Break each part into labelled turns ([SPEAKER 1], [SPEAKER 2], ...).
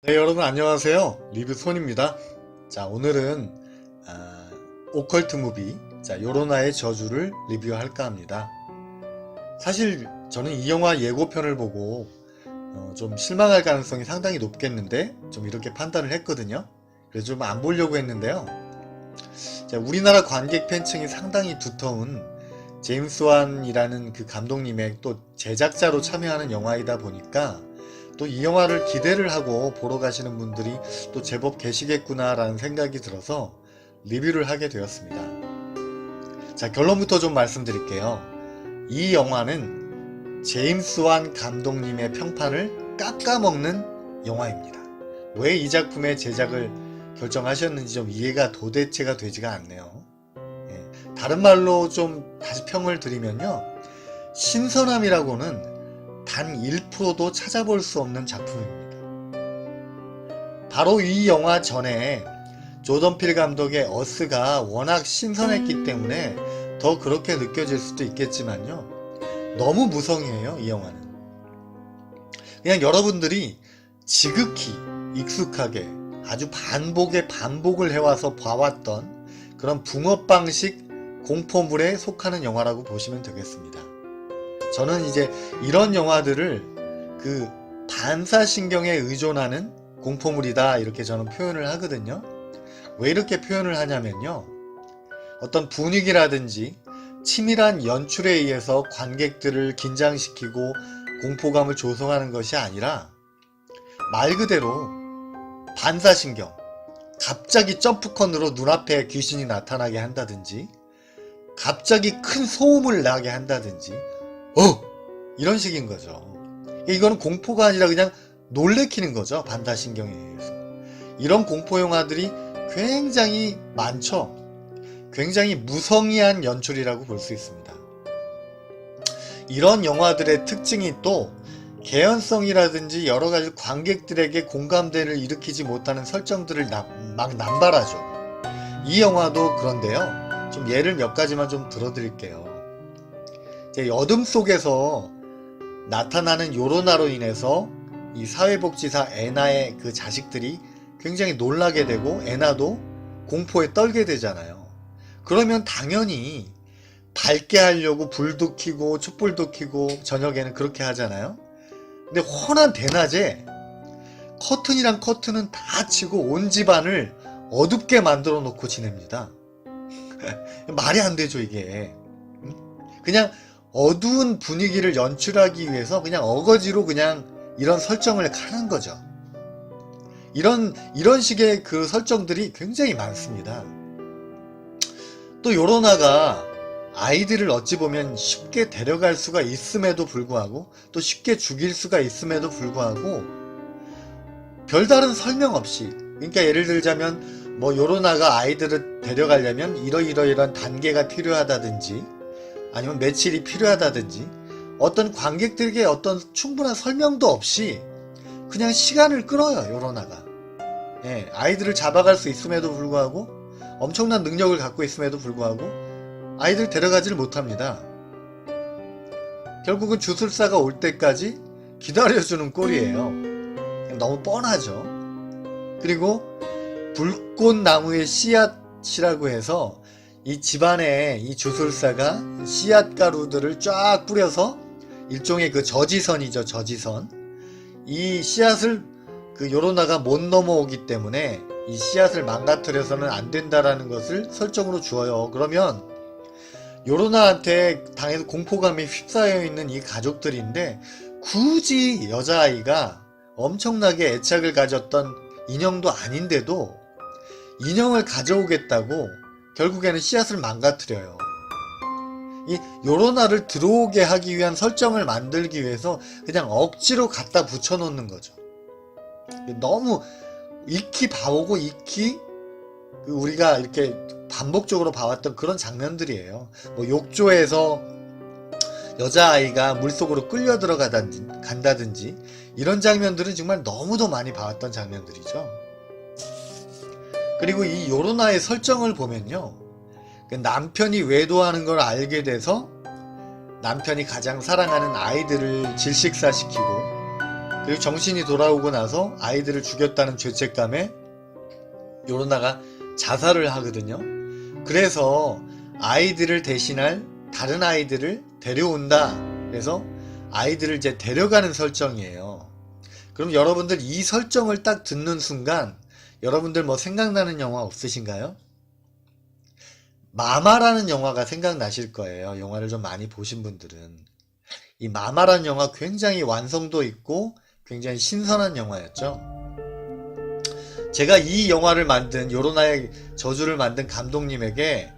[SPEAKER 1] 네, 여러분 안녕하세요. 리뷰 손입니다. 자, 오늘은 오컬트 무비 요로나의 저주를 리뷰할까 합니다. 사실 저는 이 영화 예고편을 보고 좀 실망할 가능성이 상당히 높겠는데 좀 이렇게 판단을 했거든요. 그래서 좀 안 보려고 했는데요. 자, 우리나라 관객 팬층이 상당히 두터운 제임스 완이라는 그 감독님의 또 제작자로 참여하는 영화이다 보니까 또 이 영화를 기대를 하고 보러 가시는 분들이 또 제법 계시겠구나 라는 생각이 들어서 리뷰를 하게 되었습니다. 자, 결론부터 좀 말씀드릴게요. 이 영화는 제임스 완 감독님의 평판을 깎아먹는 영화입니다. 왜 이 작품의 제작을 결정하셨는지 좀 이해가 도대체가 되지가 않네요. 다른 말로 좀 다시 평을 드리면요, 신선함이라고는 단 1%도 찾아볼 수 없는 작품입니다. 바로 이 영화 전에 조던 필 감독의 어스가 워낙 신선했기 때문에 더 그렇게 느껴질 수도 있겠지만요, 너무 무성해요. 이 영화는 그냥 여러분들이 지극히 익숙하게 아주 반복을 해와서 봐왔던 그런 붕어빵식 공포물에 속하는 영화라고 보시면 되겠습니다. 저는 이제 이런 영화들을 그 반사신경에 의존하는 공포물이다 이렇게 저는 표현을 하거든요. 왜 이렇게 표현을 하냐면요, 어떤 분위기라든지 치밀한 연출에 의해서 관객들을 긴장시키고 공포감을 조성하는 것이 아니라 말 그대로 반사신경, 갑자기 점프컨으로 눈앞에 귀신이 나타나게 한다든지 갑자기 큰 소음을 나게 한다든지 이런 식인 거죠. 이거는 공포가 아니라 그냥 놀래키는 거죠. 반사신경에 의해서. 이런 공포 영화들이 굉장히 많죠. 굉장히 무성의한 연출이라고 볼 수 있습니다. 이런 영화들의 특징이 또 개연성이라든지 여러가지 관객들에게 공감대를 일으키지 못하는 설정들을 막 남발하죠. 이 영화도 그런데요, 좀 예를 몇 가지만 좀 들어드릴게요. 어둠 속에서 나타나는 요로나로 인해서 이 사회복지사 애나의 그 자식들이 굉장히 놀라게 되고 애나도 공포에 떨게 되잖아요. 그러면 당연히 밝게 하려고 불도 켜고 촛불도 켜고 저녁에는 그렇게 하잖아요. 근데 훤한 대낮에 커튼이랑 커튼은 다 치고 온 집안을 어둡게 만들어 놓고 지냅니다. 말이 안 되죠, 이게. 그냥 어두운 분위기를 연출하기 위해서 그냥 어거지로 그냥 이런 설정을 하는 거죠. 이런 식의 그 설정들이 굉장히 많습니다. 또 요로나가 아이들을 어찌 보면 쉽게 데려갈 수가 있음에도 불구하고 또 쉽게 죽일 수가 있음에도 불구하고 별다른 설명 없이, 그러니까 예를 들자면 뭐 요로나가 아이들을 데려가려면 이러이러이런 단계가 필요하다든지 아니면 며칠이 필요하다든지 어떤 관객들에게 어떤 충분한 설명도 없이 그냥 시간을 끌어요. 요로나가 아이들을 잡아갈 수 있음에도 불구하고, 엄청난 능력을 갖고 있음에도 불구하고 아이들 데려가지를 못합니다. 결국은 주술사가 올 때까지 기다려주는 꼴이에요. 너무 뻔하죠. 그리고 불꽃나무의 씨앗이라고 해서 이 집안에 이 주술사가 씨앗 가루들을 쫙 뿌려서 일종의 그 저지선이죠. 저지선. 이 씨앗을 그 요로나가 못 넘어오기 때문에 이 씨앗을 망가뜨려서는 안 된다라는 것을 설정으로 주어요. 그러면 요로나한테 당해서 공포감이 휩싸여 있는 이 가족들인데 굳이 여자아이가 엄청나게 애착을 가졌던 인형도 아닌데도 인형을 가져오겠다고 결국에는 씨앗을 망가뜨려요. 이 요로나를 들어오게 하기 위한 설정을 만들기 위해서 그냥 억지로 갖다 붙여놓는 거죠. 너무 익히 봐오고 익히 우리가 이렇게 반복적으로 봐왔던 그런 장면들이에요. 뭐 욕조에서 여자아이가 물속으로 끌려 들어간다든지 이런 장면들은 정말 너무도 많이 봐왔던 장면들이죠. 그리고 이 요로나의 설정을 보면요, 남편이 외도하는 걸 알게 돼서 남편이 가장 사랑하는 아이들을 질식사시키고 그리고 정신이 돌아오고 나서 아이들을 죽였다는 죄책감에 요로나가 자살을 하거든요. 그래서 아이들을 대신할 다른 아이들을 데려온다. 그래서 아이들을 이제 데려가는 설정이에요. 그럼 여러분들 이 설정을 딱 듣는 순간 여러분들 뭐 생각나는 영화 없으신가요? 마마라는 영화가 생각나실 거예요. 영화를 좀 많이 보신 분들은. 이 마마라는 영화 굉장히 완성도 있고 굉장히 신선한 영화였죠. 제가 이 영화를 만든 요로나의 저주를 만든 감독님에게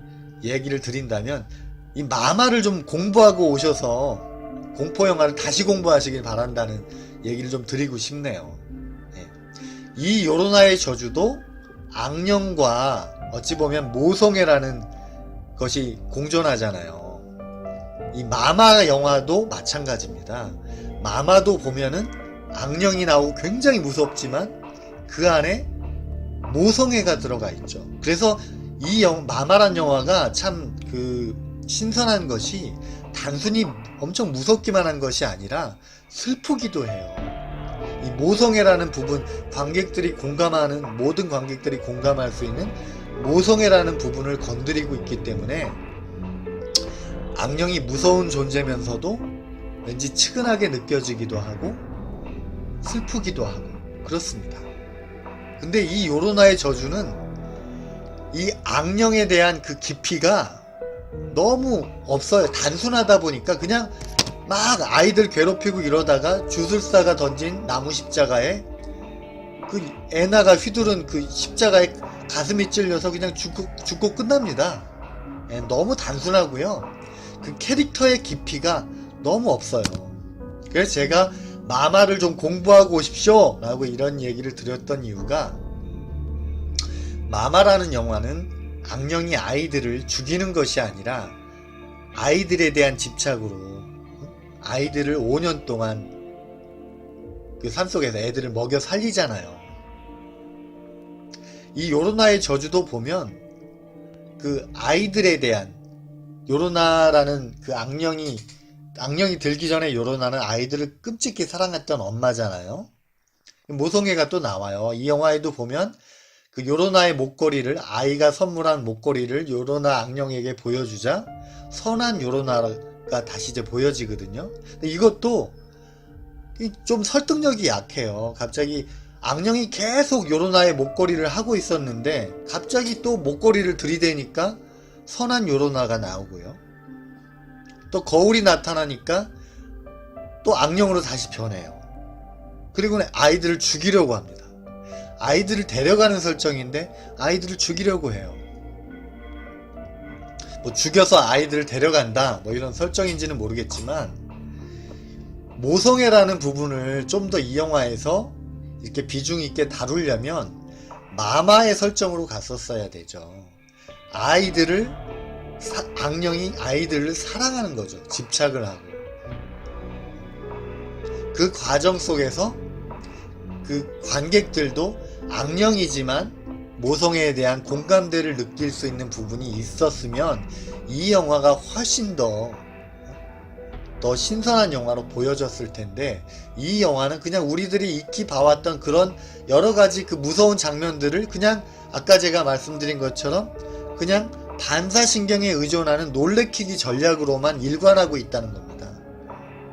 [SPEAKER 1] 얘기를 드린다면 이 마마를 좀 공부하고 오셔서 공포 영화를 다시 공부하시길 바란다는 얘기를 좀 드리고 싶네요. 네. 이 요로나의 저주도 악령과 어찌 보면 모성애라는 것이 공존하잖아요. 이 마마 영화도 마찬가지입니다. 마마도 보면은 악령이 나오고 굉장히 무섭지만 그 안에 모성애가 들어가 있죠. 그래서 이 마마란 영화가 참 신선한 것이 단순히 엄청 무섭기만 한 것이 아니라 슬프기도 해요. 이 모성애라는 부분, 모든 관객들이 공감할 수 있는 모성애라는 부분을 건드리고 있기 때문에 악령이 무서운 존재면서도 왠지 측은하게 느껴지기도 하고 슬프기도 하고 그렇습니다. 근데 이 요로나의 저주는 이 악령에 대한 그 깊이가 너무 없어요. 단순하다 보니까 그냥 막 아이들 괴롭히고 이러다가 주술사가 던진 나무 십자가에 그 애나가 휘두른 그 십자가에 가슴이 찔려서 그냥 죽고 끝납니다. 너무 단순하고요. 그 캐릭터의 깊이가 너무 없어요. 그래서 제가 마마를 좀 공부하고 오십시오 라고 이런 얘기를 드렸던 이유가 마마라는 영화는 악령이 아이들을 죽이는 것이 아니라 아이들에 대한 집착으로 아이들을 5년 동안 그 산속에서 애들을 먹여 살리잖아요. 이 요로나의 저주도 보면 그 아이들에 대한 요로나라는 그 악령이 들기 전에 요로나는 아이들을 끔찍히 사랑했던 엄마잖아요. 모성애가 또 나와요. 이 영화에도 보면 그 요로나의 목걸이를 아이가 선물한 목걸이를 요로나 악령에게 보여주자 선한 요로나가 다시 이제 보여지거든요. 근데 이것도 좀 설득력이 약해요. 갑자기 악령이 계속 요로나의 목걸이를 하고 있었는데 갑자기 또 목걸이를 들이대니까 선한 요로나가 나오고요. 또 거울이 나타나니까 또 악령으로 다시 변해요. 그리고 아이들을 죽이려고 합니다. 아이들을 데려가는 설정인데 아이들을 죽이려고 해요. 뭐 죽여서 아이들을 데려간다 뭐 이런 설정인지는 모르겠지만 모성애라는 부분을 좀 더 이 영화에서 이렇게 비중 있게 다루려면 마마의 설정으로 갔었어야 되죠. 악령이 아이들을 사랑하는 거죠. 집착을 하고. 그 과정 속에서 그 관객들도 악령이지만 모성애에 대한 공감대를 느낄 수 있는 부분이 있었으면 이 영화가 훨씬 더 신선한 영화로 보여졌을 텐데 이 영화는 그냥 우리들이 익히 봐왔던 그런 여러가지 그 무서운 장면들을 그냥 아까 제가 말씀드린 것처럼 그냥 반사신경에 의존하는 놀래키기 전략으로만 일관하고 있다는 겁니다.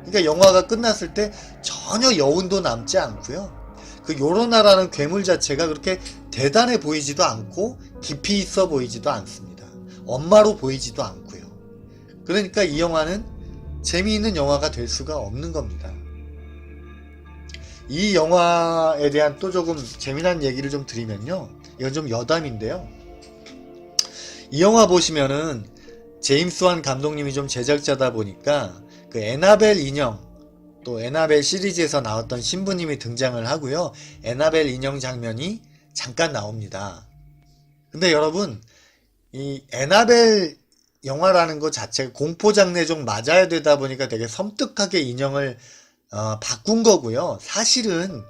[SPEAKER 1] 그러니까 영화가 끝났을 때 전혀 여운도 남지 않고요. 그 요로나라는 괴물 자체가 그렇게 대단해 보이지도 않고 깊이 있어 보이지도 않습니다. 엄마로 보이지도 않고요. 그러니까 이 영화는 재미있는 영화가 될 수가 없는 겁니다. 이 영화에 대한 또 조금 재미난 얘기를 좀 드리면요. 이건 좀 여담인데요. 이 영화 보시면은 제임스 완 감독님이 좀 제작자다 보니까 그 에나벨 인형 또 에나벨 시리즈에서 나왔던 신부님이 등장을 하고요. 에나벨 인형 장면이 잠깐 나옵니다. 근데 여러분 이 에나벨 영화라는 것 자체가 공포 장르에 좀 맞아야 되다 보니까 되게 섬뜩하게 인형을 바꾼 거고요. 사실은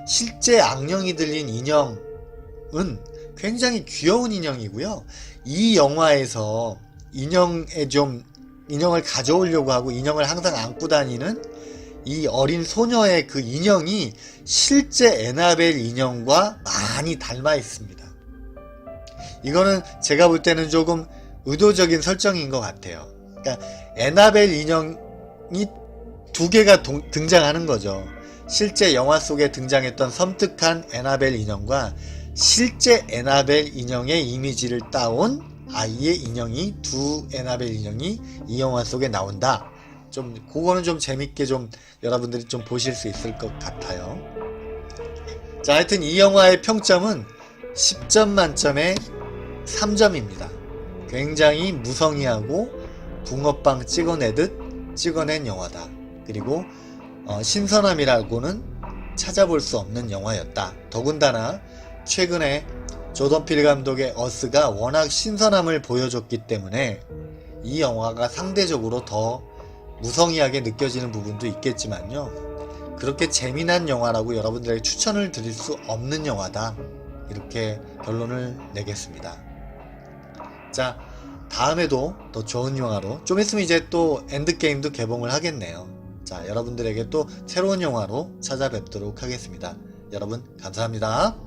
[SPEAKER 1] 실제 악령이 들린 인형은 굉장히 귀여운 인형이고요. 이 영화에서 인형을 가져오려고 하고 인형을 항상 안고 다니는 이 어린 소녀의 그 인형이 실제 에나벨 인형과 많이 닮아 있습니다. 이거는 제가 볼 때는 조금 의도적인 설정인 것 같아요. 그러니까 에나벨 인형이 두 개가 등장하는 거죠. 실제 영화 속에 등장했던 섬뜩한 에나벨 인형과 실제 에나벨 인형의 이미지를 따온 아이의 인형이, 두 에나벨 인형이 이 영화 속에 나온다. 좀 그거는 좀 재밌게 좀 여러분들이 좀 보실 수 있을 것 같아요. 자, 하여튼 이 영화의 평점은 10점 만점에 3점입니다. 굉장히 무성의하고 붕어빵 찍어내듯 찍어낸 영화다. 그리고 신선함이라고는 찾아볼 수 없는 영화였다. 더군다나 최근에 조던 필 감독의 어스가 워낙 신선함을 보여줬기 때문에 이 영화가 상대적으로 더 무성의하게 느껴지는 부분도 있겠지만요, 그렇게 재미난 영화라고 여러분들에게 추천을 드릴 수 없는 영화다, 이렇게 결론을 내겠습니다. 자, 다음에도 더 좋은 영화로, 좀 있으면 이제 또 엔드게임도 개봉을 하겠네요. 자, 여러분들에게 또 새로운 영화로 찾아뵙도록 하겠습니다. 여러분 감사합니다.